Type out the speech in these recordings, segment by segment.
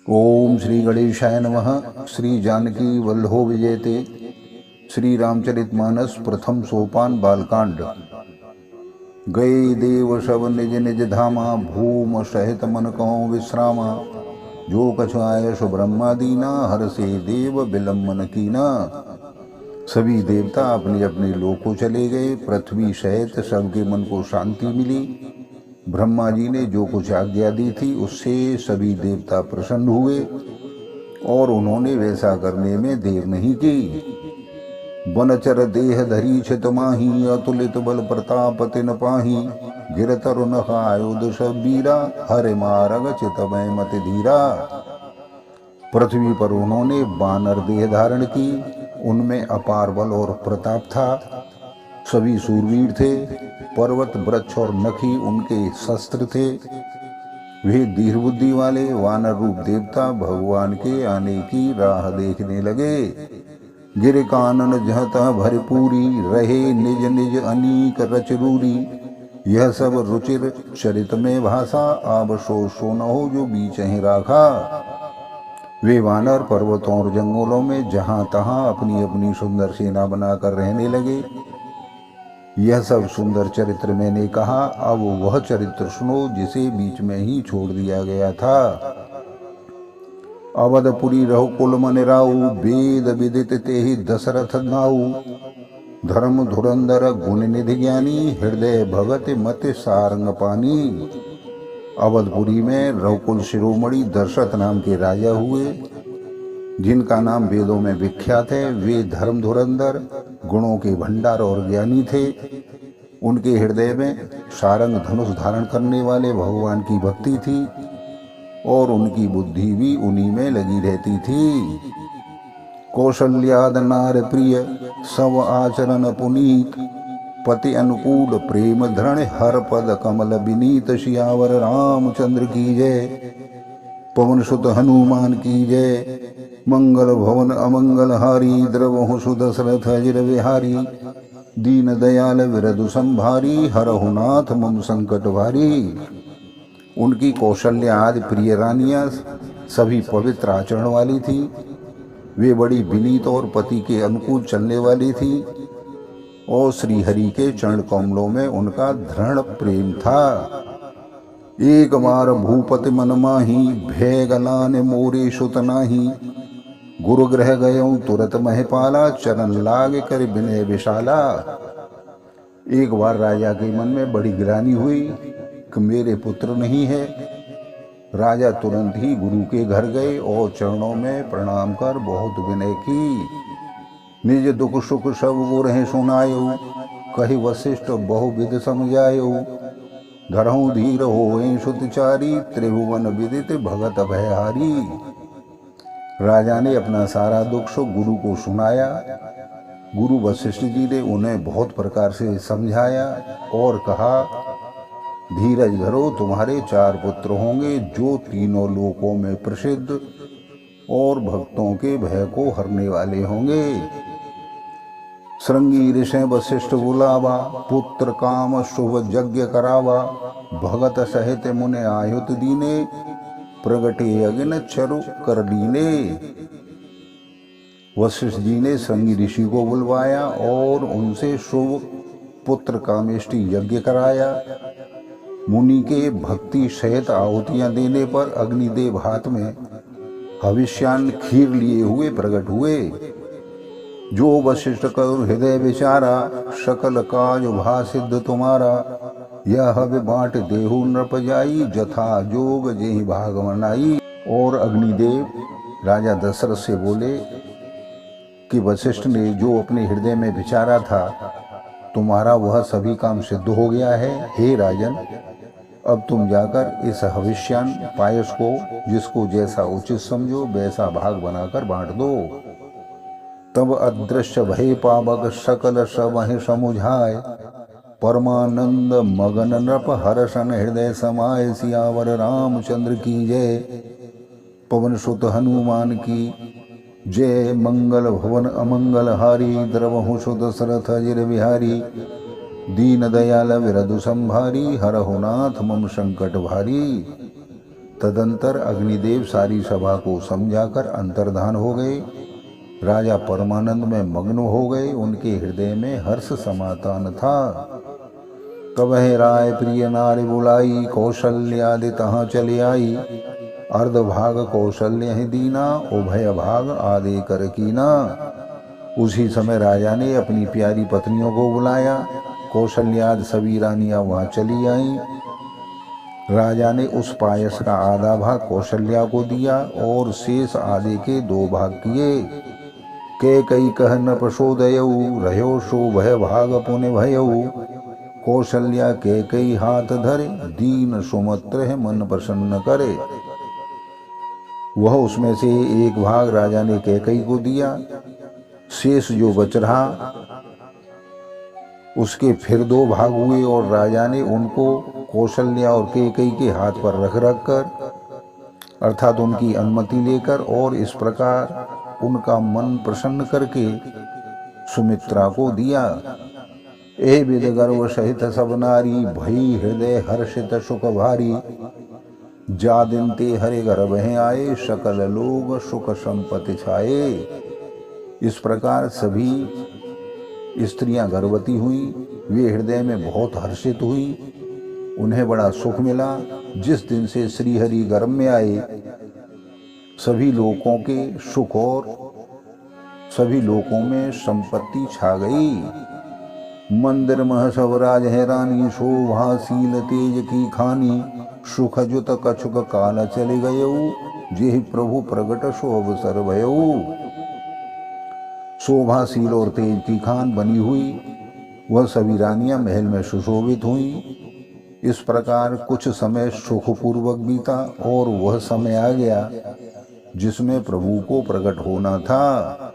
ओम श्री गणेशाय नमः। श्री जानकी वल्लभो विजयते। श्री रामचरितमानस प्रथम सोपान बालकांड। गए देव सब निज निज धामा, भूम सहित मन कहो विश्रामा। जो कछु आयस ब्रह्मा दीना, हर से देव विलम्बन कीना। सभी देवता अपने अपने लोक को चले गए। पृथ्वी सहित सबके मन को शांति मिली। ब्रह्मा जी ने जो कुछ आज्ञा दी थी उससे सभी देवता प्रसन्न हुए और उन्होंने वैसा करने में देर नहीं की। बनचर देह धरी छित माही, अतुलित बल प्रताप तिन पाही। गिर तरुण आयुध सब बीरा, हरे मारग चितमय मति धीरा। पृथ्वी पर उन्होंने बानर देह धारण की। उनमें अपार बल और प्रताप था। सभी सूरवीर थे। पर्वत वृक्ष और नखी उनके शस्त्र थे। वे धीर बुद्धि वाले वानर रूप देवता भगवान के आने की राह देखने लगे। गिर कानन जहता भरपूरी, रहे निज निज अनीक रचरूरी। यह सब रुचिर चरित में भाषा, आब सो सोनहो जो बीच ही राखा। वे वानर पर्वतों और जंगलों में जहां तहां अपनी अपनी सुंदर सेना बनाकर रहने लगे। यह सब सुंदर चरित्र मैंने कहा। अब वह चरित्र सुनो जिसे बीच में ही छोड़ दिया गया था। अवधपुरी रहो कुल मन राऊ, वेद विदित तेहि दशरथ नाऊ। धर्म धुरंधर गुण निधि ज्ञानी, हृदय भगत मत सारंग पानी। अवधपुरी में रघुकुल शिरोमणि दशरथ नाम के राजा हुए, जिनका नाम वेदों में विख्यात है। वे धर्म धुरंधर, गुणों के भंडार और ज्ञानी थे। उनके हृदय में सारंग धनुष धारण करने वाले भगवान की भक्ति थी और उनकी बुद्धि भी उन्हीं में लगी रहती थी। कौशल्याद नार प्रिय, सब आचरण पुनीत। पति अनुकूल प्रेम धरण, हर पद कमल विनीत। सियावर रामचंद्र की जय, पवन सुत हनुमान की जय। मंगल भवन अमंगल हारी, द्रवहु सुदशरथ अजिर विहारी। दीन दयाल विरधु संभारी, हरहु नाथ मम संकट भारी। उनकी कौशल्या आदि प्रिय रानियां सभी पवित्र आचरण वाली थी। वे बड़ी विनीत और पति के अनुकूल चलने वाली थी और श्री हरि के चरण कमलों में उनका दृढ़ प्रेम था। एक बार भूपति मन माही, भय गलान मोरे सुत नाही। गुरु ग्रह गयऊं तुरत महपाला, चरण लाग कर विनय विशाला। एक बार राजा के मन में बड़ी ग्लानि हुई कि मेरे पुत्र नहीं है। राजा तुरंत ही गुरु के घर गए और चरणों में प्रणाम कर बहुत विनय की। निज दुख सुख सब गुरहि सुनायो, कहि वशिष्ठ बहुविध समझायो। धरहु धीर होए सुतचारी, त्रिभुवन विदित भगत भयहारी। राजा ने अपना सारा दुख सुख गुरु को सुनाया। गुरु वशिष्ठ जी ने उन्हें बहुत प्रकार से समझाया और कहा, धीरज धरो, तुम्हारे 4 पुत्र होंगे जो तीनों लोकों में प्रसिद्ध और भक्तों के भय को हरने वाले होंगे। श्रृंगी ऋषि वशिष्ठ बुलावा, पुत्र काम शुभ यज्ञ करावा। भगत सहित मुने आयुत दीने, प्रगटे अगिन चरु कर लीने। वशिष्ठ जी ने श्रृंगी ऋषि को बुलवाया और उनसे शुभ पुत्र कामेष्टि यज्ञ कराया। मुनि के भक्ति सहित आहुतियां देने पर अग्निदेव हाथ में हविष्यान खीर लिए हुए प्रकट हुए। जो वशिष्ठ कर हृदय विचारा, सकल काज भा सिद्ध तुम्हारा। यह हवि बाँट देहु नृप जाई, जथा जोग जेहि भाग मनाई। और अग्निदेव राजा दशरथ से बोले कि वशिष्ठ ने जो अपने हृदय में विचारा था, तुम्हारा वह सभी काम सिद्ध हो गया है। हे राजन, अब तुम जाकर इस हविष्यान पायस को जिसको जैसा उचित समझो वैसा भाग बनाकर बांट दो। तब अदृश्य भय पावक सकल सब समुझाय। परमानंद मगन नृप हर्षन हृदय समाय। सियावर रामचंद्र की जय, पवन सुत हनुमान की जय। मंगल भवन अमंगल हारी, द्रवहु सुदशरथ अजिर विहारी। दीन दयाल विरधु संभारी, हरहु नाथ मम संकट भारी। तदंतर अग्निदेव सारी सभा को समझाकर अंतर्धान हो गए। राजा परमानंद में मग्न हो गए। उनके हृदय में हर्ष समाता न था। कबह राय प्रिय नारी बुलाई, कौशल्यादि तहाँ चले आई। अर्ध भाग कौशल्य ही दीना, उभय भाग आदि कर कीना। उसी समय राजा ने अपनी प्यारी पत्नियों को बुलाया। कौशल्यादि सभी रानियां वहां चली आईं। राजा ने उस पायस का आधा भाग कौशल्या को दिया और शेष आधे के 2 भाग किए। के कई कह न प्रसोदयऊ, रहो सो भय भाग पुण्य भयऊ। कौशल्या के कई हाथ धरे, दीन सुमत्र है मन प्रसन्न करे। वह उसमें से 1 भाग राजा ने कैकई को दिया। शेष जो बच रहा उसके फिर 2 भाग हुए और राजा ने उनको कौशल्या और कैकई के हाथ पर रख कर, अर्थात उनकी अनुमति लेकर और इस प्रकार उनका मन प्रसन्न करके सुमित्रा को दिया। ए विद गर्व सहित सब नारी, भई हृदय हर्षित सुख भारी। जा दिन ते हरे गर्भ हैं आए, सकल लोग सुख संपत्ति छाए। इस प्रकार सभी स्त्रियां गर्भवती हुई। वे हृदय में बहुत हर्षित हुई। उन्हें बड़ा सुख मिला। जिस दिन से श्रीहरि गर्भ में आए, सभी लोगों के सुख और सभी लोगों में संपत्ति छा गई। मंदिर मह सब राज है रानी, शोभाशील तेज की खानी। सुख जुत कछुक काल चले गयऊ, जेहि प्रभु प्रगट सो अवसर भयऊ। शोभाशील और तेज की खान बनी हुई वह सभी रानियां महल में सुशोभित हुई। इस प्रकार कुछ समय सुखपूर्वक बीता और वह समय आ गया जिसमें प्रभु को प्रकट होना था।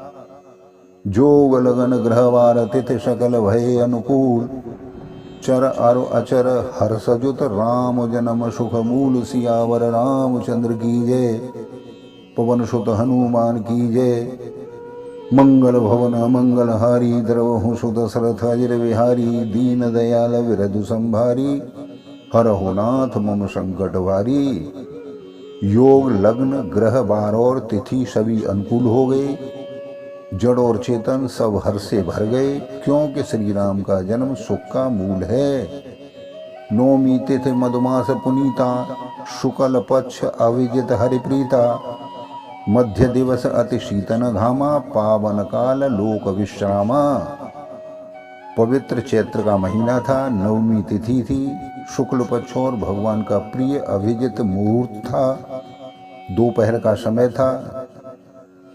जोग लगन ग्रहवार तिथि सकल भय अनुकूल। चर अर अचर हर्षजुत राम जन्म सुख मूल। सियावर रामचंद्र की जय, पवन सुत हनुमान की जय। मंगल भवन मंगल हारी, द्रवहु सुत सरथ अजर विहारी। दीन दयाल विरधु संभारी, हरहु नाथ मम संकट भारी। योग लग्न ग्रह बार और तिथि सभी अनुकूल हो गए। जड़ और चेतन सब हर्ष से भर गए, क्योंकि श्री राम का जन्म सुख का मूल है। नौमी तिथि मधुमास पुनीता, शुक्ल पक्ष अविजित हरिप्रीता। मध्य दिवस अति शीतन घामा, पावन काल लोक विश्रामा। पवित्र चैत्र का महीना था। नवमी तिथि थी। शुक्ल पक्ष और भगवान का प्रिय अभिजित मुहूर्त था। दोपहर का समय था।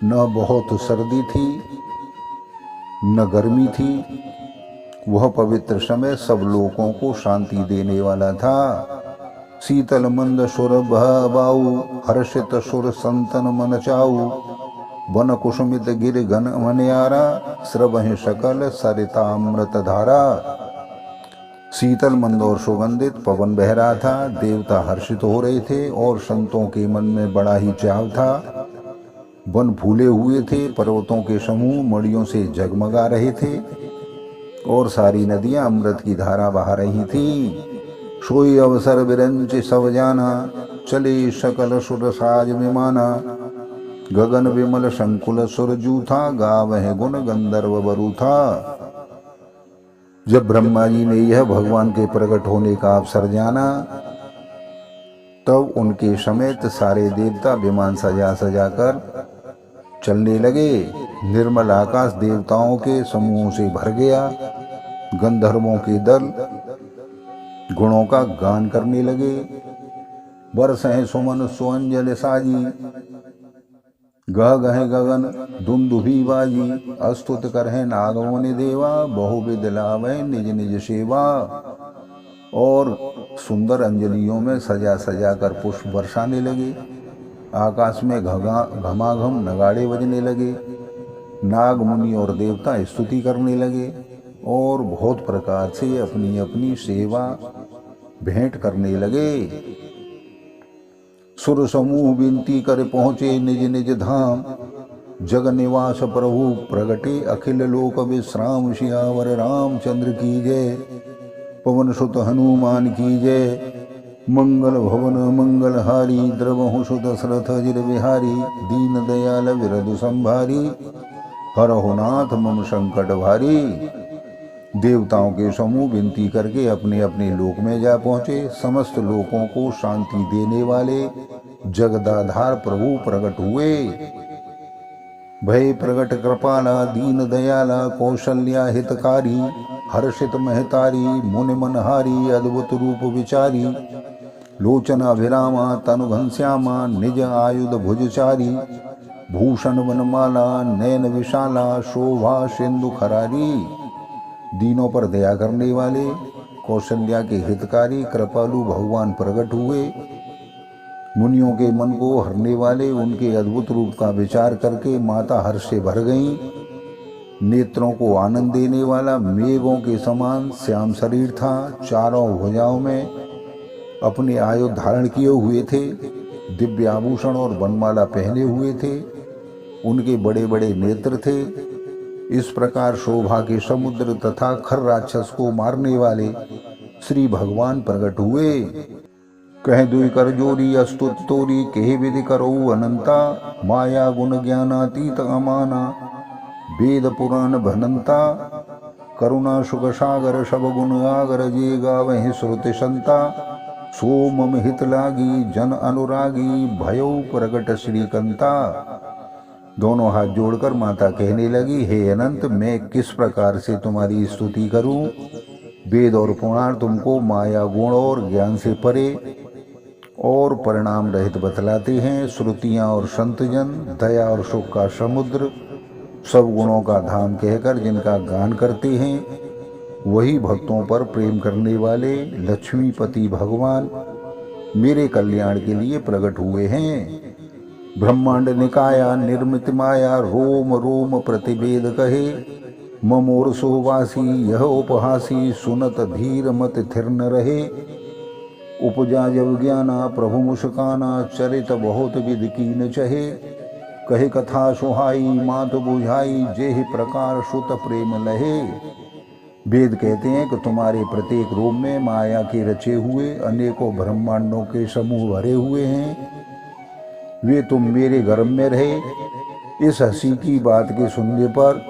न बहुत सर्दी थी न गर्मी थी। वह पवित्र समय सब लोगों को शांति देने वाला था। शीतल मंद सुर बाऊ, हर्षित सुर संतन मन चाऊ। वन कुसुमित गिर घन मनियारा, स्रवहि सकल सरितामृत धारा। शीतल मंद और सुगंधित पवन बह रहा था। देवता हर्षित हो रहे थे और संतों के मन में बड़ा ही चाव था। वन फूले हुए थे। पर्वतों के समूह मड़ियों से जगमगा रहे थे और सारी नदियां अमृत की धारा बहा रही थीं। सोई अवसर विरंच सब जाना, चले सकल सुर साज में माना। गगन विमल संकुल सुर जूथा, गावह गुण गंधर्व बरु था। जब ब्रह्मा जी ने यह भगवान के प्रकट होने का अवसर जाना, तब उनके समेत सारे देवता विमान सजा सजा कर चलने लगे। निर्मल आकाश देवताओं के समूह से भर गया। गंधर्वों के दल गुणों का गान करने लगे। बरसहें सुमन सुअंजल साजी, गह गहे गगन दुंदुभी बाजी। अस्तुत करहे नागमुनि देवा, बहुविध लावै निज निज सेवा। और सुंदर अंजलियों में सजा सजा कर पुष्प बरसाने लगे। आकाश में घमाघम नगाड़े बजने लगे। नाग मुनि और देवता स्तुति करने लगे और बहुत प्रकार से अपनी अपनी सेवा भेंट करने लगे। सुर समूह विनती कर पहुँचे निज निज धाम। जग निवास प्रभु प्रगटे, अखिल लोक विश्राम। सियावर रामचंद्र की जय, पवन सुत हनुमान की जय। मंगल भवन मंगलहारी द्रवहु सुदशरथ अजिर बिहारी दीन दयाल विरधु संभारी हरहु नाथ मम संकट भारी। देवताओं के समूह विनती करके अपने अपने लोक में जा पहुँचे। समस्त लोकों को शांति देने वाले जगदाधार प्रभु प्रकट हुए। भय प्रकट कृपाला दीन दयाला कौशल्या हितकारी हर्षित महतारी मुनि मनहारी अद्भुत रूप विचारी लोचन अभिरामा तनु घनश्यामा निज आयुध भुजचारी भूषण वनमाला नयन विशाला शोभा सिंधु खरारी। दीनों पर दया करने वाले कौशल्या के हितकारी कृपालु भगवान प्रकट हुए। मुनियों के मन को हरने वाले उनके अद्भुत रूप का विचार करके माता हर्ष से भर गईं। नेत्रों को आनंद देने वाला मेघों के समान श्याम शरीर था। चारों भुजाओं में अपने आयुध धारण किए हुए थे। दिव्य आभूषण और वनमाला पहने हुए थे। उनके बड़े बड़े नेत्र थे। इस प्रकार शोभा के समुद्र तथा खर राक्षस को मारने वाले श्री भगवान प्रकट हुए। कह दुई कर जोरी अस्तुत तोरी कहे विधि करो अनंता माया गुण ज्ञानातीत अमाना वेद पुराण भनंता करुणा सुख सागर सब गुण आगर जे गावहि श्रुति संता सो मम हित लागी जन अनुरागी भयो प्रगट श्रीकंता। दोनों हाथ जोड़कर माता कहने लगी, हे अनंत, मैं किस प्रकार से तुम्हारी स्तुति करूं। वेद और पुराण तुमको माया गुण और ज्ञान से परे और परिणाम रहित बतलाते हैं। श्रुतियाँ और संतजन दया और सुख का समुद्र सब गुणों का धाम कहकर जिनका गान करते हैं, वही भक्तों पर प्रेम करने वाले लक्ष्मीपति भगवान मेरे कल्याण के लिए प्रकट हुए हैं। ब्रह्मांड निकाया निर्मित माया रोम रोम प्रतिवेद कहे ममोर सोवासी यह उपहासी सुनत धीर मत थिर न रहे। उपजा जब ज्ञाना प्रभु मुस्काना चरित बहुत विधि कीन चहे कहे कथा सुहाई मात बुझाई जेहि प्रकार सुत प्रेम लहे। वेद कहते हैं कि तुम्हारे प्रत्येक रूप में माया के रचे हुए अनेकों ब्रह्मांडों के समूह भरे हुए हैं। वे तुम मेरे गर्भ में रहे। इस हंसी की बात के सुनने पर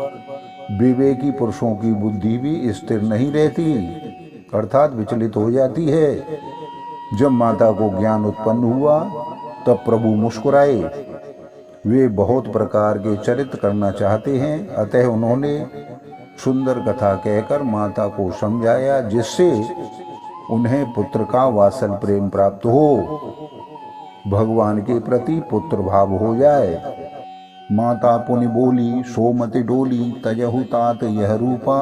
विवेकी पुरुषों की बुद्धि भी स्थिर नहीं रहती, अर्थात विचलित हो जाती है। जब माता को ज्ञान उत्पन्न हुआ तब प्रभु मुस्कुराए। वे बहुत प्रकार के चरित्र करना चाहते हैं, अतः उन्होंने सुंदर कथा कहकर माता को समझाया, जिससे उन्हें पुत्र का वात्सल प्रेम प्राप्त हो, भगवान के प्रति पुत्र भाव हो जाए। माता पुनि बोली सोमति डोली तजहु तात यह रूपा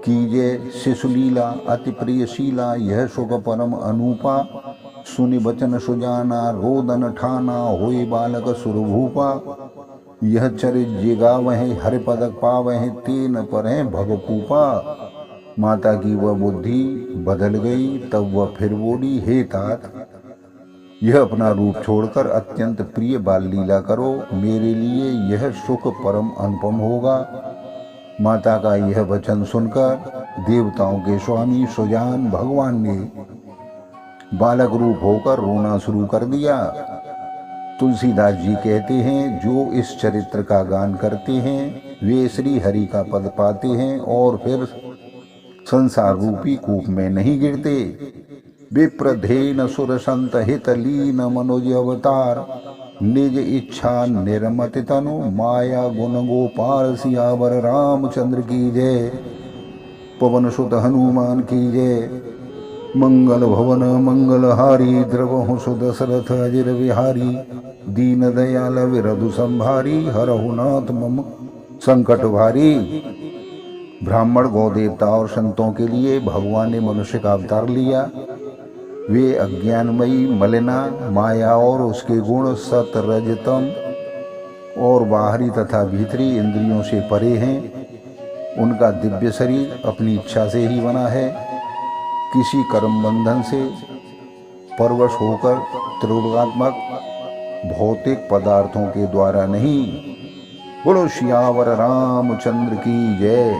कीजे शिशुलीला अति प्रियशीला यह सुख परम अनूपा सुनि बचन सुजाना रोदन ठाना होए बालक सुरभूपा यह चरित जिगावहि हरि पदक पावहि तेन परहि भवपूपा। माता की वह बुद्धि बदल गई। तब वह फिर बोली, हे तात, यह अपना रूप छोड़कर अत्यंत प्रिय बाल लीला करो, मेरे लिए यह सुख परम अनुपम होगा। माता का यह वचन सुनकर देवताओं के स्वामी सुजान भगवान ने बालक रूप होकर रोना शुरू कर दिया। तुलसीदास जी कहते हैं, जो इस चरित्र का गान करते हैं वे श्री हरि का पद पाते हैं और फिर संसार रूपी कूप में नहीं गिरते। विप्रधेन सुर संत हित लीन मनोज अवतार निज इच्छा निर्मत तनु माया गुण गोपाल सियावर रामचंद्र की जय। पवन सुत हनुमान की जय। मंगल भवन मंगलहारी द्रवहु सुदशरथ अजिर बिहारी दीन दयाल विरधु संभारी हरहु नाथ मम संकट भारी। ब्राह्मण गौ देवता और संतों के लिए भगवान ने मनुष्य का अवतार लिया। वे अज्ञानमयी मलिना माया और उसके गुण सत रजतम और बाहरी तथा भीतरी इंद्रियों से परे हैं। उनका दिव्य शरीर अपनी इच्छा से ही बना है, किसी कर्म बंधन से परवश होकर त्रिगुणात्मक भौतिक पदार्थों के द्वारा नहीं। बोलो सियावर रामचंद्र की जय।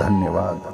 धन्यवाद।